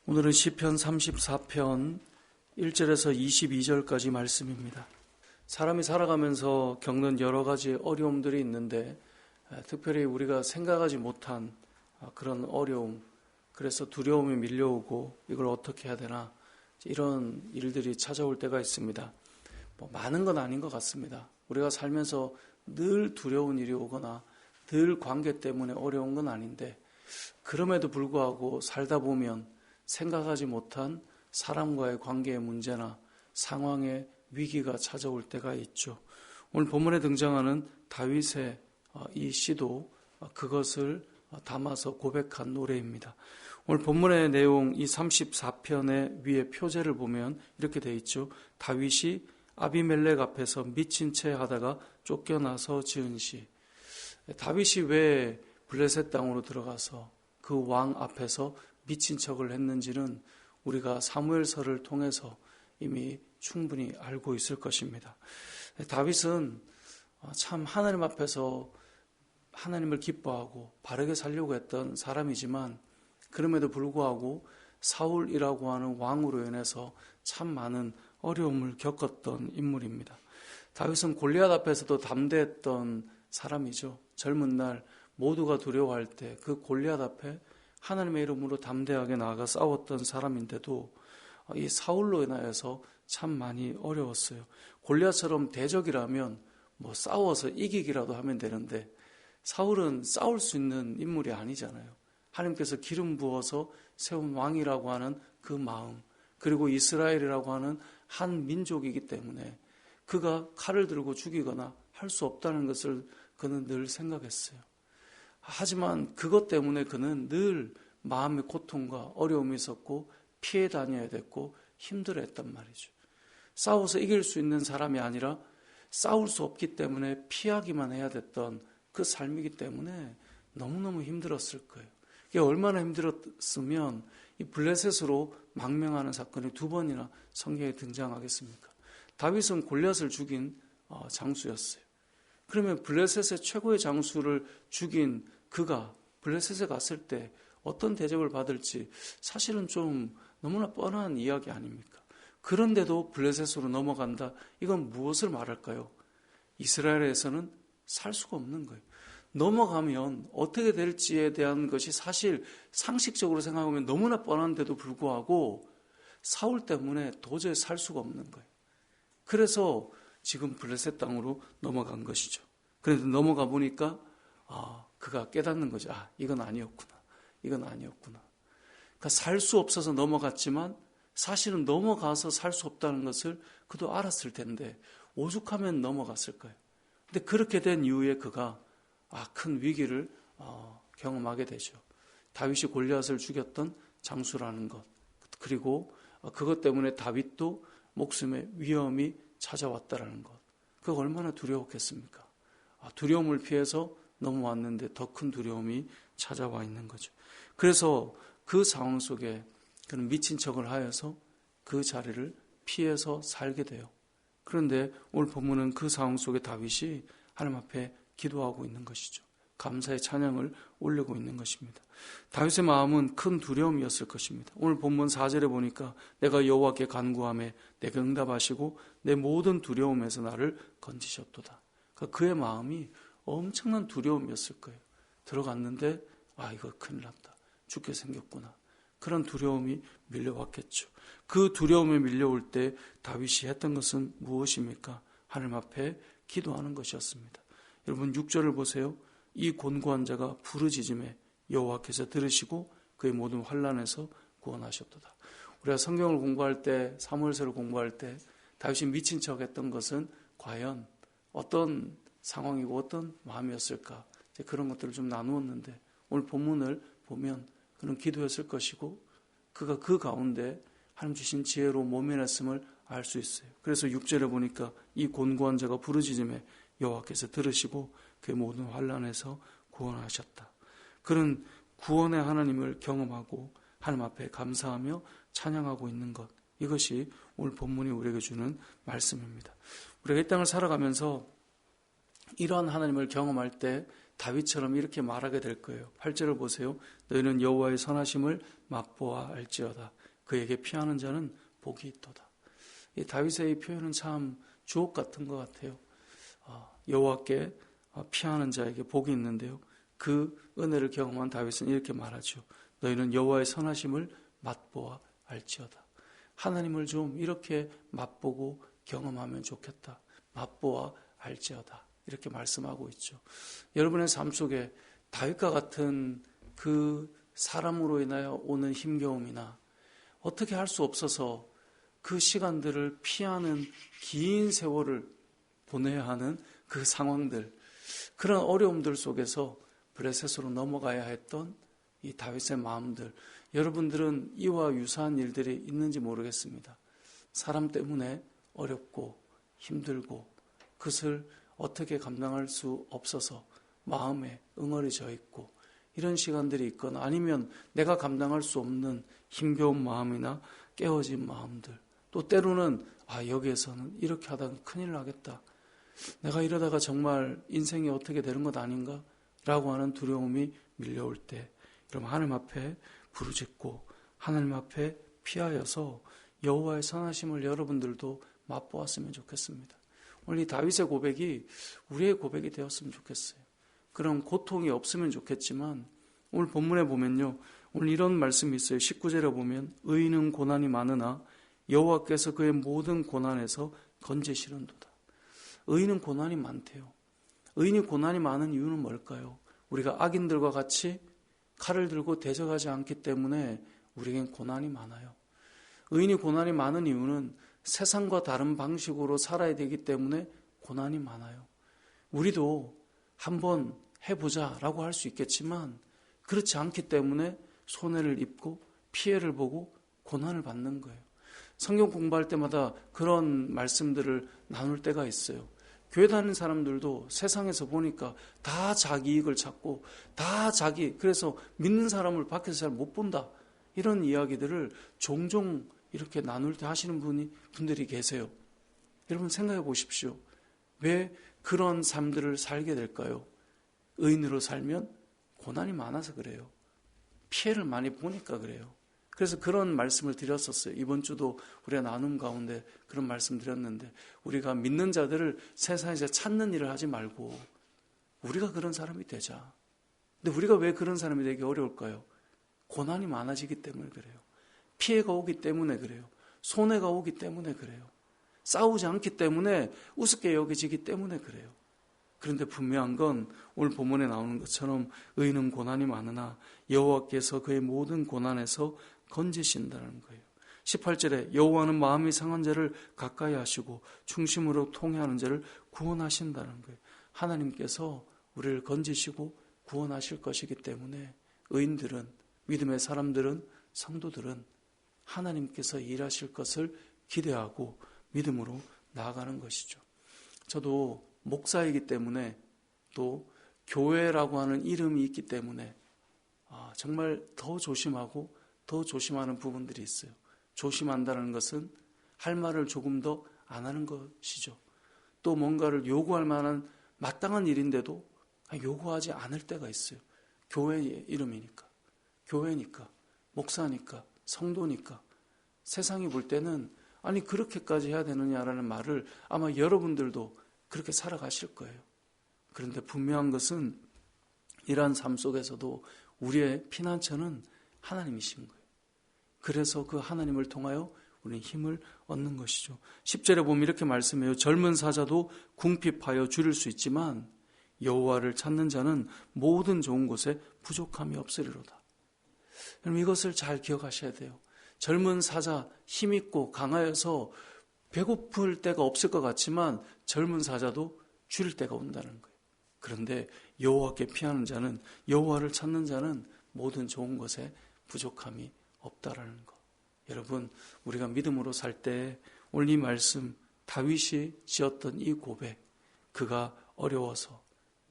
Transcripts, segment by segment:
오늘은 시편 34편 1절에서 22절까지 말씀입니다. 사람이 살아가면서 겪는 여러 가지 어려움들이 있는데 특별히 우리가 생각하지 못한 그런 어려움, 그래서 두려움이 밀려오고 이걸 어떻게 해야 되나 이런 일들이 찾아올 때가 있습니다. 많은 건 아닌 것 같습니다. 우리가 살면서 늘 두려운 일이 오거나 늘 관계 때문에 어려운 건 아닌데 그럼에도 불구하고 살다 보면 생각하지 못한 사람과의 관계의 문제나 상황의 위기가 찾아올 때가 있죠. 오늘 본문에 등장하는 다윗의 이 시도 그것을 담아서 고백한 노래입니다. 오늘 본문의 내용 이 34편의 위에 표제를 보면 이렇게 돼 있죠. 다윗이 아비멜렉 앞에서 미친 채 하다가 쫓겨나서 지은 시. 다윗이 왜 블레셋 땅으로 들어가서 그 왕 앞에서 미친 척을 했는지는 우리가 사무엘서를 통해서 이미 충분히 알고 있을 것입니다. 다윗은 참 하나님 앞에서 하나님을 기뻐하고 바르게 살려고 했던 사람이지만 그럼에도 불구하고 사울이라고 하는 왕으로 인해서 참 많은 어려움을 겪었던 인물입니다. 다윗은 골리앗 앞에서도 담대했던 사람이죠. 젊은 날 모두가 두려워할 때 그 골리앗 앞에 하나님의 이름으로 담대하게 나아가 싸웠던 사람인데도 이 사울로 인하여서 참 많이 어려웠어요. 골리앗처럼 대적이라면 싸워서 이기기라도 하면 되는데 사울은 싸울 수 있는 인물이 아니잖아요. 하나님께서 기름 부어서 세운 왕이라고 하는 그 마음, 그리고 이스라엘이라고 하는 한 민족이기 때문에 그가 칼을 들고 죽이거나 할 수 없다는 것을 그는 늘 생각했어요. 하지만 그것 때문에 그는 늘 마음의 고통과 어려움이 있었고 피해 다녀야 됐고 힘들어했단 말이죠. 싸워서 이길 수 있는 사람이 아니라 싸울 수 없기 때문에 피하기만 해야 됐던 그 삶이기 때문에 너무너무 힘들었을 거예요. 이게 얼마나 힘들었으면 이 블레셋으로 망명하는 사건이 2번이나 성경에 등장하겠습니까? 다윗은 골리앗을 죽인 장수였어요. 그러면 블레셋의 최고의 장수를 죽인 그가 블레셋에 갔을 때 어떤 대접을 받을지 사실은 좀 너무나 뻔한 이야기 아닙니까? 그런데도 블레셋으로 넘어간다. 이건 무엇을 말할까요? 이스라엘에서는 살 수가 없는 거예요. 넘어가면 어떻게 될지에 대한 것이 사실 상식적으로 생각하면 너무나 뻔한데도 불구하고 사울 때문에 도저히 살 수가 없는 거예요. 그래서 지금 블레셋 땅으로 넘어간 것이죠. 그런데 넘어가 보니까 그가 깨닫는 거죠. 이건 아니었구나. 이건 아니었구나. 그러니까 살 수 없어서 넘어갔지만 사실은 넘어가서 살 수 없다는 것을 그도 알았을 텐데 오죽하면 넘어갔을 거예요. 근데 그렇게 된 이후에 그가 큰 위기를 경험하게 되죠. 다윗이 골리앗을 죽였던 장수라는 것, 그리고 그것 때문에 다윗도 목숨의 위험이 찾아왔다라는 것. 그가 얼마나 두려웠겠습니까? 두려움을 피해서 넘어왔는데 더 큰 두려움이 찾아와 있는 거죠. 그래서 그 상황 속에 그는 미친 척을 하여서 그 자리를 피해서 살게 돼요. 그런데 오늘 본문은 그 상황 속에 다윗이 하나님 앞에 기도하고 있는 것이죠. 감사의 찬양을 올리고 있는 것입니다. 다윗의 마음은 큰 두려움이었을 것입니다. 오늘 본문 4절에 보니까 내가 여호와께 간구하매 내게 응답하시고 내 모든 두려움에서 나를 건지셨도다. 그러니까 그의 마음이 엄청난 두려움이었을 거예요. 들어갔는데 이거 큰일 났다. 죽게 생겼구나. 그런 두려움이 밀려왔겠죠. 그 두려움이 밀려올 때 다윗이 했던 것은 무엇입니까? 하나님 앞에 기도하는 것이었습니다. 여러분 6절을 보세요. 이 곤고한 자가 부르짖음에 여호와께서 들으시고 그의 모든 환난에서 구원하셨도다. 우리가 성경을 공부할 때 사무엘서를 공부할 때 다윗이 미친 척 했던 것은 과연 어떤 상황이고 어떤 마음이었을까? 그런 것들을 좀 나누었는데 오늘 본문을 보면 그는 기도했을 것이고 그가 그 가운데 하나님 주신 지혜로 모면했음을 알 수 있어요. 그래서 6절에 보니까 이 곤고한 자가 부르짖음에 여호와께서 들으시고 그의 모든 환난에서 구원하셨다. 그는 구원의 하나님을 경험하고 하나님 앞에 감사하며 찬양하고 있는 것, 이것이 오늘 본문이 우리에게 주는 말씀입니다. 우리가 이 땅을 살아가면서 이러한 하나님을 경험할 때 다윗처럼 이렇게 말하게 될 거예요. 8절을 보세요. 너희는 여호와의 선하심을 맛보아 알지어다. 그에게 피하는 자는 복이 있도다. 이 다윗의 이 표현은 참 주옥 같은 것 같아요. 여호와께 피하는 자에게 복이 있는데요. 그 은혜를 경험한 다윗은 이렇게 말하죠. 너희는 여호와의 선하심을 맛보아 알지어다. 하나님을 좀 이렇게 맛보고 경험하면 좋겠다. 맛보아 알지어다. 이렇게 말씀하고 있죠. 여러분의 삶 속에 다윗과 같은 그 사람으로 인하여 오는 힘겨움이나 어떻게 할 수 없어서 그 시간들을 피하는 긴 세월을 보내야 하는 그 상황들, 그런 어려움들 속에서 블레셋으로 넘어가야 했던 이 다윗의 마음들, 여러분들은 이와 유사한 일들이 있는지 모르겠습니다. 사람 때문에 어렵고 힘들고 그것을 어떻게 감당할 수 없어서 마음에 응어리져 있고 이런 시간들이 있거나 아니면 내가 감당할 수 없는 힘겨운 마음이나 깨어진 마음들, 또 때로는 여기에서는 이렇게 하다가 큰일 나겠다, 내가 이러다가 정말 인생이 어떻게 되는 것 아닌가 라고 하는 두려움이 밀려올 때 여러분 하나님 앞에 부르짖고 하나님 앞에 피하여서 여호와의 선하심을 여러분들도 맛보았으면 좋겠습니다. 오늘 이 다윗의 고백이 우리의 고백이 되었으면 좋겠어요. 그런 고통이 없으면 좋겠지만 오늘 본문에 보면요, 오늘 이런 말씀이 있어요. 19절에 보면 의인은 고난이 많으나 여호와께서 그의 모든 고난에서 건지시는도다. 의인은 고난이 많대요. 의인이 고난이 많은 이유는 뭘까요? 우리가 악인들과 같이 칼을 들고 대적하지 않기 때문에 우리에겐 고난이 많아요. 의인이 고난이 많은 이유는 세상과 다른 방식으로 살아야 되기 때문에 고난이 많아요. 우리도 한번 해보자라고 할 수 있겠지만 그렇지 않기 때문에 손해를 입고 피해를 보고 고난을 받는 거예요. 성경 공부할 때마다 그런 말씀들을 나눌 때가 있어요. 교회 다니는 사람들도 세상에서 보니까 다 자기 이익을 찾고 다 그래서 믿는 사람을 밖에서 잘 못 본다, 이런 이야기들을 종종 이렇게 나눌 때 하시는 분들이 계세요. 여러분 생각해 보십시오. 왜 그런 삶들을 살게 될까요? 의인으로 살면 고난이 많아서 그래요. 피해를 많이 보니까 그래요. 그래서 그런 말씀을 드렸었어요. 이번 주도 우리가 나눔 가운데 그런 말씀 드렸는데, 우리가 믿는 자들을 세상에서 찾는 일을 하지 말고 우리가 그런 사람이 되자. 근데 우리가 왜 그런 사람이 되기 어려울까요? 고난이 많아지기 때문에 그래요. 피해가 오기 때문에 그래요. 손해가 오기 때문에 그래요. 싸우지 않기 때문에 우습게 여겨지기 때문에 그래요. 그런데 분명한 건 오늘 본문에 나오는 것처럼 의인은 고난이 많으나 여호와께서 그의 모든 고난에서 건지신다는 거예요. 18절에 여호와는 마음이 상한 자를 가까이 하시고 중심으로 통회하는 자를 구원하신다는 거예요. 하나님께서 우리를 건지시고 구원하실 것이기 때문에 의인들은, 믿음의 사람들은, 성도들은 하나님께서 일하실 것을 기대하고 믿음으로 나아가는 것이죠. 저도 목사이기 때문에 또 교회라고 하는 이름이 있기 때문에 정말 더 조심하고 더 조심하는 부분들이 있어요. 조심한다는 것은 할 말을 조금 더 안 하는 것이죠. 또 뭔가를 요구할 만한 마땅한 일인데도 요구하지 않을 때가 있어요. 교회의 이름이니까, 교회니까, 목사니까, 성도니까. 세상이 볼 때는 아니 그렇게까지 해야 되느냐라는 말을 아마 여러분들도 그렇게 살아가실 거예요. 그런데 분명한 것은 이러한 삶 속에서도 우리의 피난처는 하나님이신 거예요. 그래서 그 하나님을 통하여 우리는 힘을 얻는 것이죠. 10절에 보면 이렇게 말씀해요. 젊은 사자도 궁핍하여 줄일 수 있지만 여호와를 찾는 자는 모든 좋은 곳에 부족함이 없으리로다. 여러분 이것을 잘 기억하셔야 돼요. 젊은 사자 힘있고 강하여서 배고플 때가 없을 것 같지만 젊은 사자도 줄일 때가 온다는 거예요. 그런데 여호와께 피하는 자는, 여호와를 찾는 자는 모든 좋은 것에 부족함이 없다라는 것. 여러분 우리가 믿음으로 살 때 오늘 이 말씀, 다윗이 지었던 이 고백, 그가 어려워서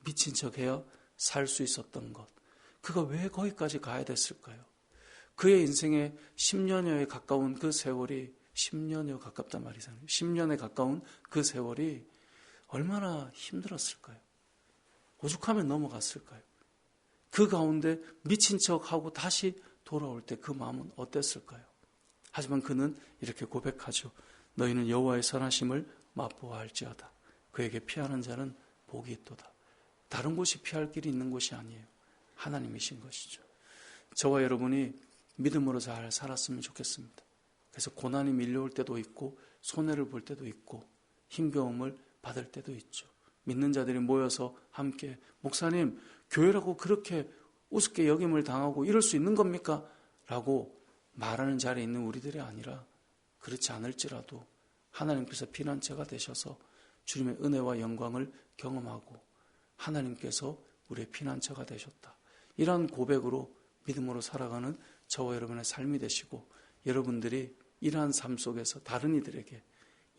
미친 척해야 살 수 있었던 것, 그가 왜 거기까지 가야 됐을까요? 그의 인생에 10년여에 가까운 그 세월이, 10년여 가깝단 말이잖아요. 10년에 가까운 그 세월이 얼마나 힘들었을까요? 오죽하면 넘어갔을까요? 그 가운데 미친 척하고 다시 돌아올 때 그 마음은 어땠을까요? 하지만 그는 이렇게 고백하죠. 너희는 여호와의 선하심을 맛보아 알지어다. 그에게 피하는 자는 복이 있도다. 다른 곳이 피할 길이 있는 곳이 아니에요. 하나님이신 것이죠. 저와 여러분이 믿음으로 잘 살았으면 좋겠습니다. 그래서 고난이 밀려올 때도 있고 손해를 볼 때도 있고 힘겨움을 받을 때도 있죠. 믿는 자들이 모여서 함께 목사님 교회라고 그렇게 우습게 여김을 당하고 이럴 수 있는 겁니까? 라고 말하는 자리에 있는 우리들이 아니라 그렇지 않을지라도 하나님께서 피난처가 되셔서 주님의 은혜와 영광을 경험하고 하나님께서 우리의 피난처가 되셨다. 이러한 고백으로 믿음으로 살아가는 저와 여러분의 삶이 되시고 여러분들이 이러한 삶 속에서 다른 이들에게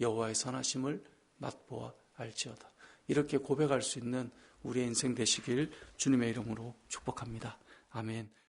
여호와의 선하심을 맛보아 알지어다. 이렇게 고백할 수 있는 우리의 인생 되시길 주님의 이름으로 축복합니다. 아멘.